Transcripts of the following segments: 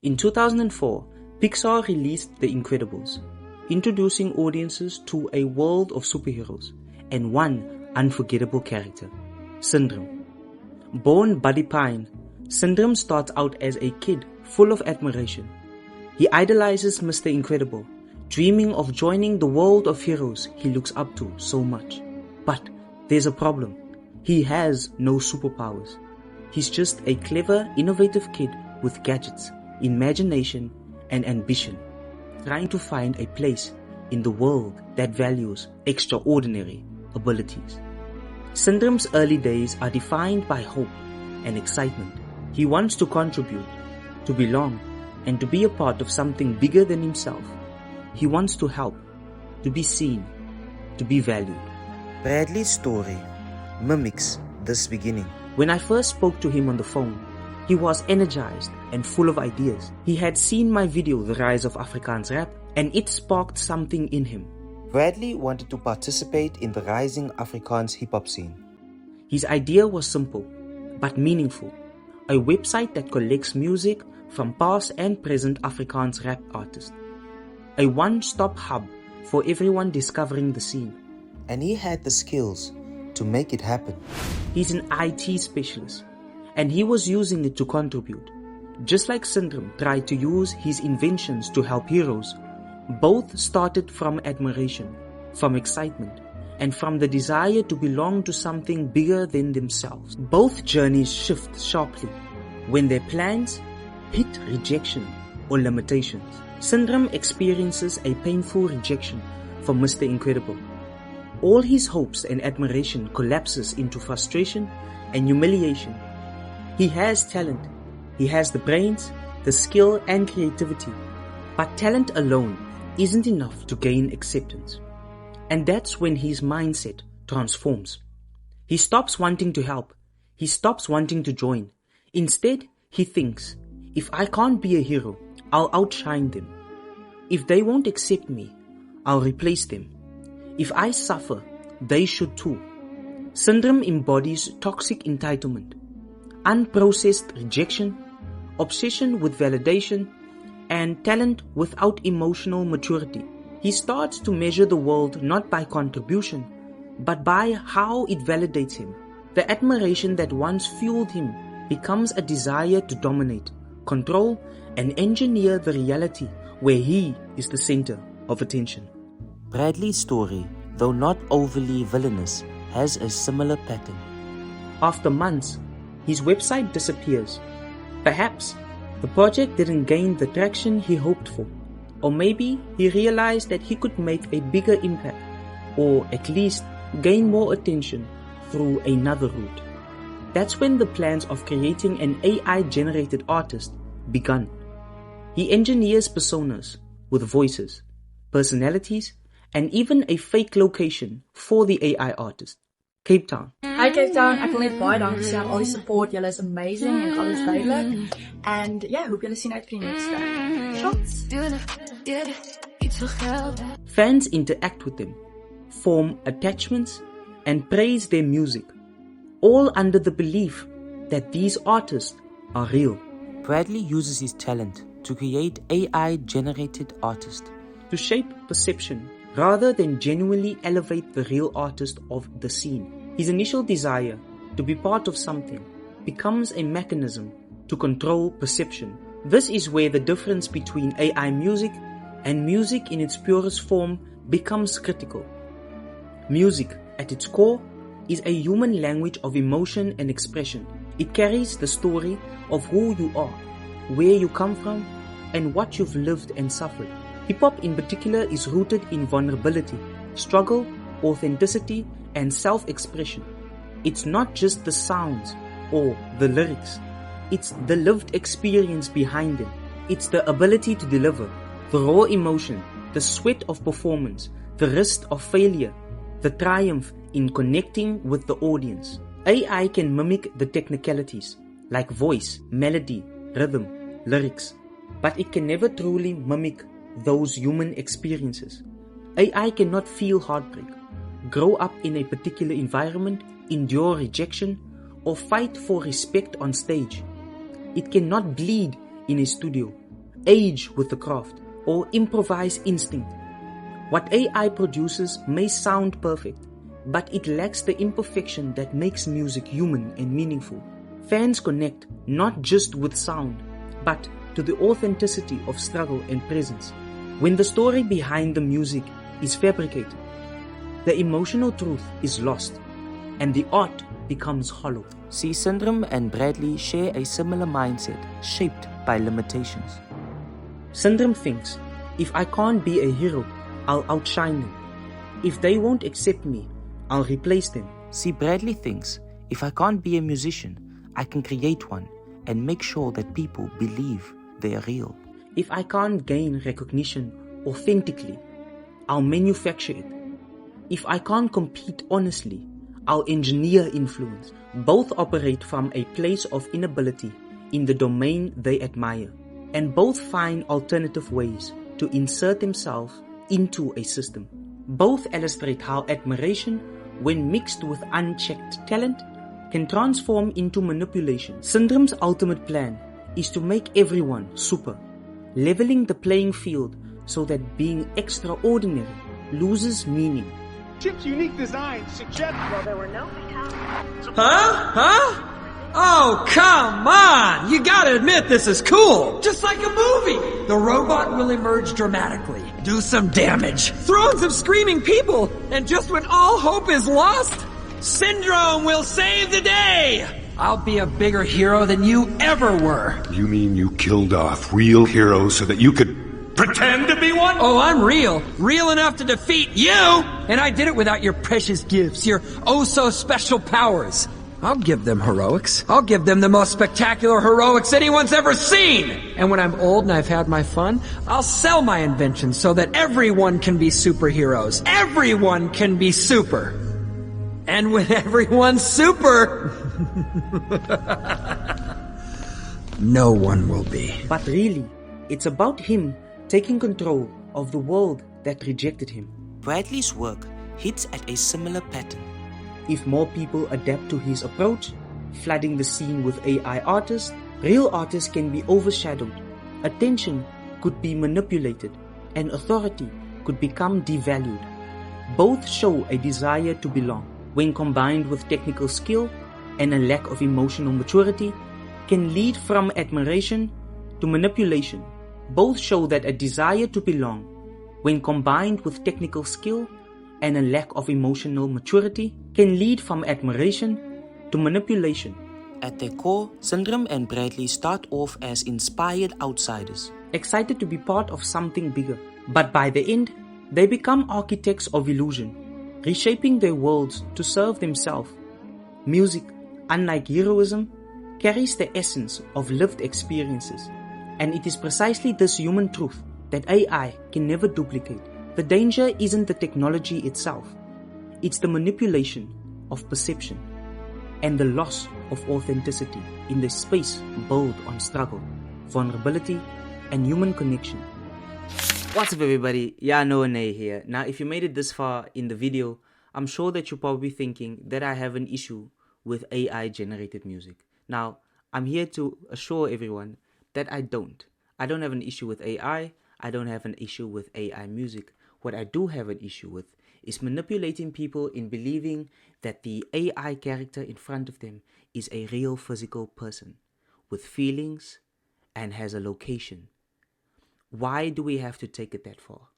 In 2004, Pixar released The Incredibles, introducing audiences to a world of superheroes and one unforgettable character, Syndrome. Born Buddy Pine, Syndrome starts out as a kid full of admiration. He idolizes Mr. Incredible, dreaming of joining the world of heroes he looks up to so much. But there's a problem. He has no superpowers. He's just a clever, innovative kid with gadgets, imagination, and ambition, trying to find a place in the world that values extraordinary abilities. Syndrome's early days are defined by hope and excitement. He wants to contribute, to belong, and to be a part of something bigger than himself. He wants to help, to be seen, to be valued. Bradley's story mimics this beginning. When I first spoke to him on the phone, he was energized and full of ideas. He had seen my video, The Rise of Afrikaans Rap, and it sparked something in him. Bradley wanted to participate in the rising Afrikaans hip-hop scene. His idea was simple, but meaningful. A website that collects music from past and present Afrikaans rap artists. A one-stop hub for everyone discovering the scene. And he had the skills to make it happen. He's an IT specialist, and he was using it to contribute. Just like Syndrome tried to use his inventions to help heroes, both started from admiration, from excitement, and from the desire to belong to something bigger than themselves. Both journeys shift sharply when their plans hit rejection or limitations. Syndrome experiences a painful rejection from Mr. Incredible. All his hopes and admiration collapses into frustration and humiliation. He has talent. He has the brains, the skill and creativity. But talent alone isn't enough to gain acceptance. And that's when his mindset transforms. He stops wanting to help. He stops wanting to join. Instead, he thinks, if I can't be a hero, I'll outshine them. If they won't accept me, I'll replace them. If I suffer, they should too. Syndrome embodies toxic entitlement, unprocessed rejection, obsession with validation, and talent without emotional maturity. He starts to measure the world not by contribution, but by how it validates him. The admiration that once fueled him becomes a desire to dominate, control, and engineer the reality where he is the center of attention. Bradley's story, though not overly villainous, has a similar pattern. After months, his website disappears. Perhaps the project didn't gain the traction he hoped for, or maybe he realized that he could make a bigger impact, or at least gain more attention through another route. That's when the plans of creating an AI-generated artist began. He engineers personas with voices, personalities, and even a fake location for the AI artist, Cape Town. Hi Cape Town, ek wil net baie dankie sê aan al die support. Julle is amazing en alles duidelik. And yeah, hoop julle sien uit vir die next shots. Fans interact with them, form attachments, and praise their music, all under the belief that these artists are real. Bradley uses his talent to create AI-generated artists, to shape perception rather than genuinely elevate the real artist of the scene. His initial desire to be part of something becomes a mechanism to control perception. This is where the difference between AI music and music in its purest form becomes critical. Music, at its core, is a human language of emotion and expression. It carries the story of who you are, where you come from, and what you've lived and suffered. Hip-hop in particular is rooted in vulnerability, struggle, authenticity, and self-expression. It's not just the sounds or the lyrics. It's the lived experience behind them. It's the ability to deliver, the raw emotion, the sweat of performance, the risk of failure, the triumph in connecting with the audience. AI can mimic the technicalities like voice, melody, rhythm, lyrics, but it can never truly mimic those human experiences. AI cannot feel heartbreak, grow up in a particular environment, endure rejection, or fight for respect on stage. It cannot bleed in a studio, age with the craft, or improvise instinct. What AI produces may sound perfect, but it lacks the imperfection that makes music human and meaningful. Fans connect not just with sound, but to the authenticity of struggle and presence. When the story behind the music is fabricated, the emotional truth is lost, and the art becomes hollow. See, Syndrome and Bradley share a similar mindset, shaped by limitations. Syndrome thinks, if I can't be a hero, I'll outshine them. If they won't accept me, I'll replace them. See, Bradley thinks, if I can't be a musician, I can create one and make sure that people believe they are real. If I can't gain recognition authentically, I'll manufacture it. If I can't compete honestly, I'll engineer influence. Both operate from a place of inability in the domain they admire, and both find alternative ways to insert themselves into a system. Both illustrate how admiration, when mixed with unchecked talent, can transform into manipulation. Syndrome's ultimate plan is to make everyone super, leveling the playing field so that being extraordinary loses meaning. Chip's unique design suggests... Well, there were no fatalities. Huh? Oh, come on! You gotta admit this is cool! Just like a movie! The robot will emerge dramatically, do some damage, throw in some screaming people, and just when all hope is lost, Syndrome will save the day! I'll be a bigger hero than you ever were! You mean you killed off real heroes so that you could pretend to be one? Oh, I'm real. Real enough to defeat you! And I did it without your precious gifts, your oh-so-special powers. I'll give them heroics. I'll give them the most spectacular heroics anyone's ever seen! And when I'm old and I've had my fun, I'll sell my inventions so that everyone can be superheroes. Everyone can be super! And when everyone's super... no one will be. But really, it's about him taking control of the world that rejected him. Bradley's work hits at a similar pattern. If more people adapt to his approach, flooding the scene with AI artists, real artists can be overshadowed, attention could be manipulated, and authority could become devalued. Both show a desire to belong, when combined with technical skill and a lack of emotional maturity, can lead from admiration to manipulation. Both show that a desire to belong, when combined with technical skill and a lack of emotional maturity, can lead from admiration to manipulation. At their core, Syndrome and Bradley start off as inspired outsiders, excited to be part of something bigger. But by the end, they become architects of illusion, reshaping their worlds to serve themselves. Music, unlike heroism, carries the essence of lived experiences. And it is precisely this human truth that AI can never duplicate. The danger isn't the technology itself. It's the manipulation of perception and the loss of authenticity in the space built on struggle, vulnerability, and human connection. What's up, everybody? Noah here. Now, if you made it this far in the video, I'm sure that you're probably thinking that I have an issue with AI-generated music. Now, I'm here to assure everyone that I don't. I don't have an issue with AI. I don't have an issue with AI music. What I do have an issue with is manipulating people in believing that the AI character in front of them is a real physical person with feelings and has a location. Why do we have to take it that far?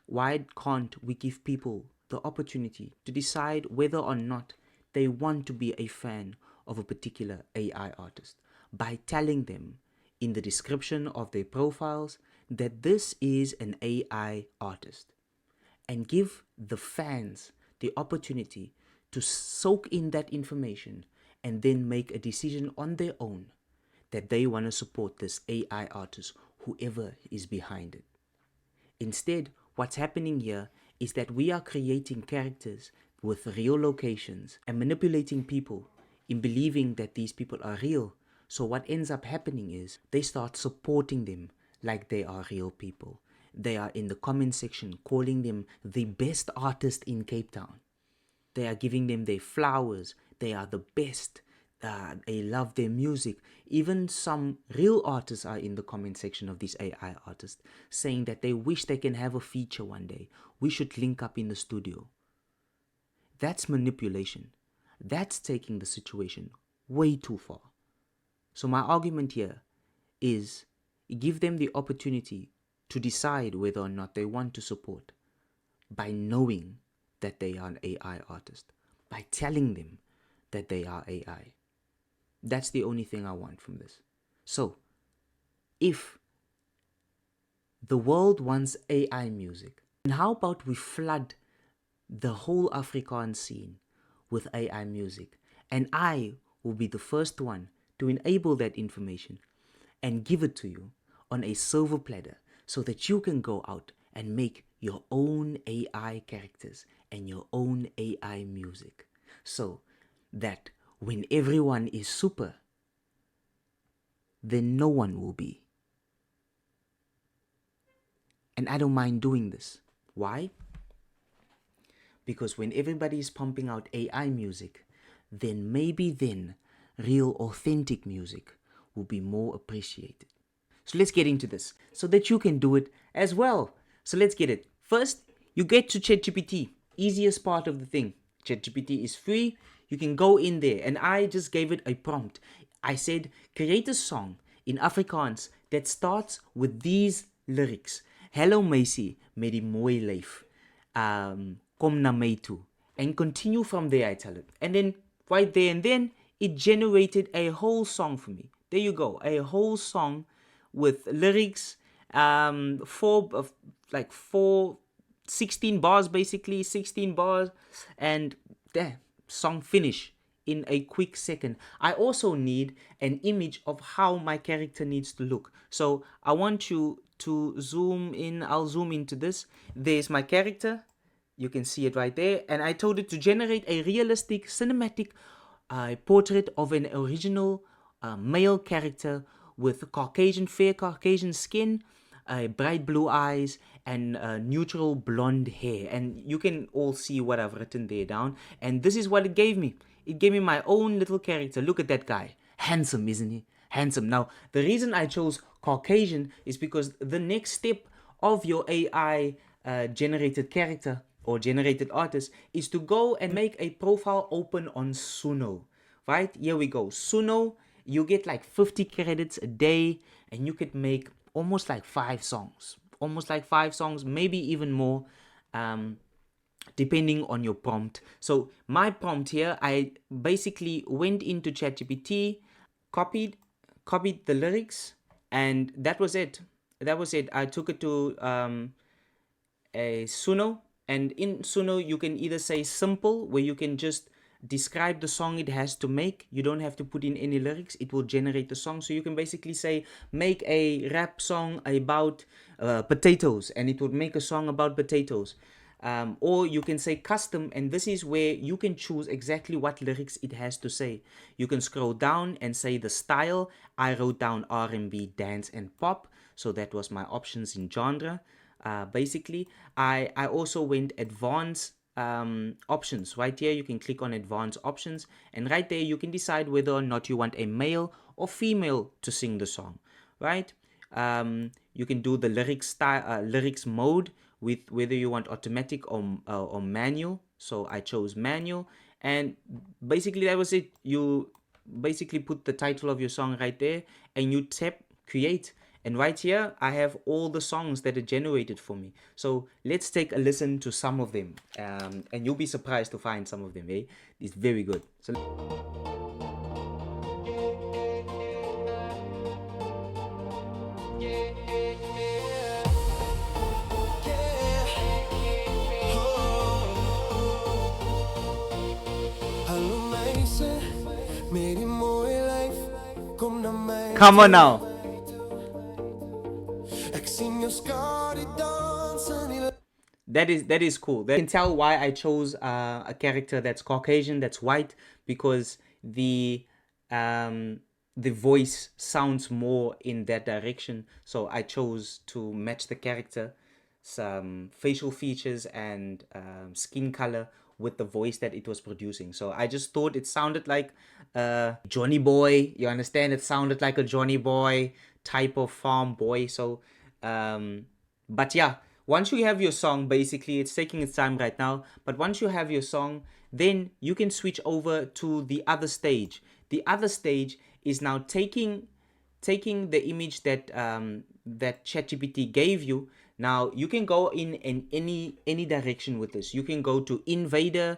Why can't we give people the opportunity to decide whether or not they want to be a fan of a particular AI artist by telling them in the description of their profiles that this is an AI artist, and give the fans the opportunity to soak in that information and then make a decision on their own that they want to support this AI artist, whoever is behind it. Instead, what's happening here is that we are creating characters with real locations and manipulating people in believing that these people are real. So what ends up happening is they start supporting them like they are real people. They are in the comment section calling them the best artist in Cape Town. They are giving them their flowers. They are the best. they love their music. Even some real artists are in the comment section of these AI artists saying that they wish they can have a feature one day. We should link up in the studio. That's manipulation. That's taking the situation way too far. So my argument here is give them the opportunity to decide whether or not they want to support by knowing that they are an AI artist, by telling them that they are AI. That's the only thing I want from this. So, if the world wants AI music, then how about we flood the whole Afrikaans scene with AI music, and I will be the first one to enable that information and give it to you on a silver platter so that you can go out and make your own AI characters and your own AI music, so that when everyone is super, then no one will be. And I don't mind doing this. Why? Because when everybody is pumping out AI music, then maybe then real authentic music will be more appreciated. So let's get into this so that you can do it as well. So let's get it. First, you get to ChatGPT. Easiest part of the thing. ChatGPT is free. You can go in there, and I just gave it a prompt. I said, create a song in Afrikaans that starts with these lyrics. Hello Macy, met die mooi lyf. Kom na my toe. And continue from there, I tell it. And then right there and then, it generated a whole song for me. There you go, a whole song with lyrics, 16 bars basically, 16 bars, and there, song finish in a quick second. I also need an image of how my character needs to look. So I want you to zoom in. I'll zoom into this. There's my character. You can see it right there. And I told it to generate a realistic cinematic portrait of an original male character with fair Caucasian skin, bright blue eyes, and neutral blonde hair. And you can all see what I've written there down. And this is what it gave me. It gave me my own little character. Look at that guy. Handsome, isn't he? Handsome. Now, the reason I chose Caucasian is because the next step of your AI generated character or generated artist is to go and make a profile open on Suno. Right? Here we go. Suno, you get like 50 credits a day, and you could make almost like 5 songs. Almost like 5 songs, maybe even more, depending on your prompt. So my prompt here, I basically went into ChatGPT, copied the lyrics, and that was it. I took it to a Suno, and in Suno you can either say simple, where you can just describe the song it has to make. You don't have to put in any lyrics. It will generate the song. So you can basically say, make a rap song about potatoes, and it would make a song about potatoes. Or you can say custom, and this is where you can choose exactly what lyrics it has to say. You can scroll down and say the style. I wrote down R&B, dance, and pop. So that was my options in genre. Basically, I also went advanced options. Right here you can click on advanced options, and right there you can decide whether or not you want a male or female to sing the song. Right? You can do the lyrics mode with whether you want automatic or manual. So I chose manual, and basically that was it. You basically put the title of your song right there, and you tap create. And right here, I have all the songs that are generated for me. So let's take a listen to some of them. And you'll be surprised to find some of them, eh? It's very good. So come on now. That is cool. You can tell why I chose a character that's Caucasian, that's white, because the voice sounds more in that direction. So I chose to match the character, some facial features and skin color with the voice that it was producing. So I just thought it sounded like Johnny Boy. You understand? It sounded like a Johnny Boy type of farm boy. So, but yeah, once you have your song, basically it's taking its time right now. But once you have your song, then you can switch over to the other stage. The other stage is now taking the image that that ChatGPT gave you. Now you can go in any direction with this. You can go to Invader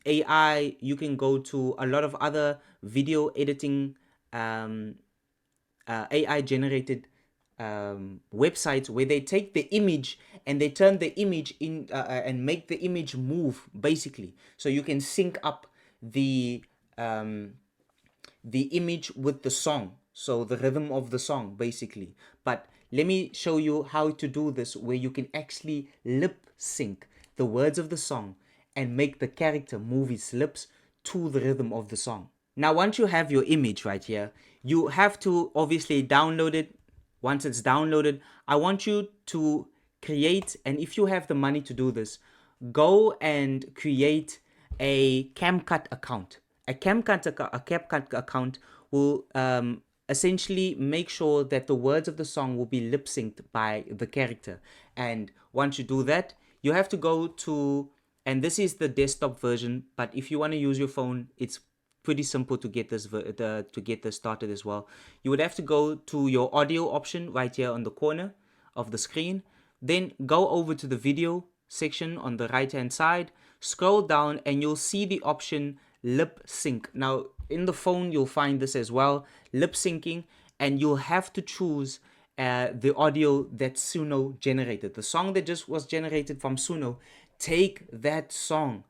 AI. You can go to a lot of other video editing AI generated websites where they take the image and they turn the image in and make the image move, basically. So you can sync up the image with the song, so the rhythm of the song, basically. But let me show you how to do this, where you can actually lip sync the words of the song and make the character move his lips to the rhythm of the song. Now, once you have your image right here, you have to obviously download it. Once it's downloaded, I want you to create, and if you have the money to do this, go and create a CapCut account. A CapCut account will essentially make sure that the words of the song will be lip synced by the character. And once you do that, you have to go to, and this is the desktop version, but if you want to use your phone, it's pretty simple to get this started as well. You would have to go to your audio option right here on the corner of the screen, then go over to the video section on the right hand side, scroll down, and you'll see the option lip sync. Now in the phone you'll find this as well, lip syncing, and you'll have to choose the audio that Suno generated, the song that just was generated from Suno. Take that song,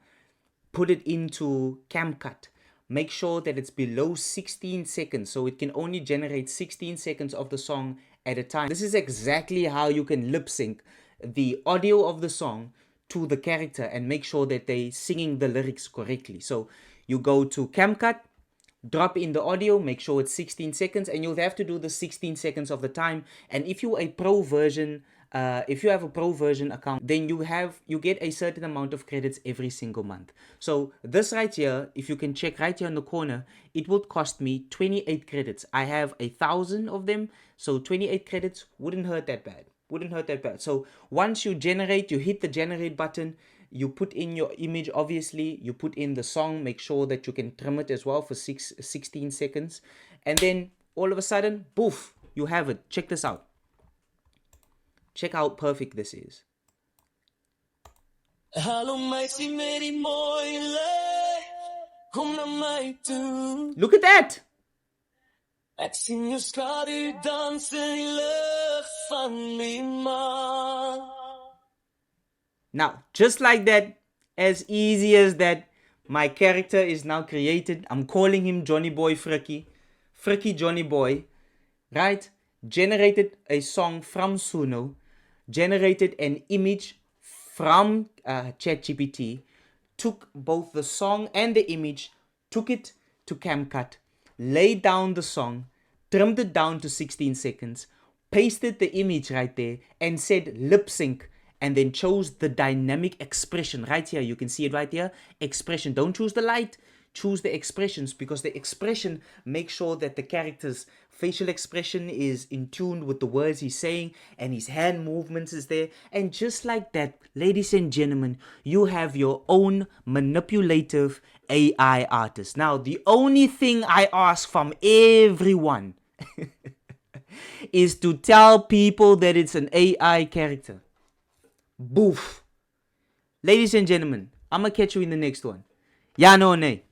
put it into CapCut. Make sure that it's below 16 seconds, so it can only generate 16 seconds of the song at a time. This is exactly how you can lip sync the audio of the song to the character and make sure that they're singing the lyrics correctly. So you go to CapCut, drop in the audio, make sure it's 16 seconds, and you'll have to do the 16 seconds of the time. And if you are a pro version, if you have a pro version account, then you get a certain amount of credits every single month. So this right here, if you can check right here in the corner, it would cost me 28 credits. I have 1,000 of them, so 28 credits wouldn't hurt that bad. So once you generate, you hit the generate button, you put in your image, obviously, you put in the song, make sure that you can trim it as well for 16 seconds. And then all of a sudden, poof, you have it. Check this out. Check how perfect this is. Look at that! Now, just like that, as easy as that, my character is now created. I'm calling him Johnny Boy Frikkie. Frikkie Johnny Boy, right? Generated a song from Suno, generated an image from ChatGPT, took both the song and the image, took it to CapCut, laid down the song, trimmed it down to 16 seconds, pasted the image right there, and said lip sync, and then chose the dynamic expression right here. You can see it right here. Expression. Don't choose the light. Choose the expressions, because the expression makes sure that the character's facial expression is in tune with the words he's saying, and his hand movements is there. And just like that, ladies and gentlemen, you have your own manipulative AI artist. Now, the only thing I ask from everyone is to tell people that it's an AI character. Boof. Ladies and gentlemen, I'm gonna catch you in the next one. Ja, no, nee.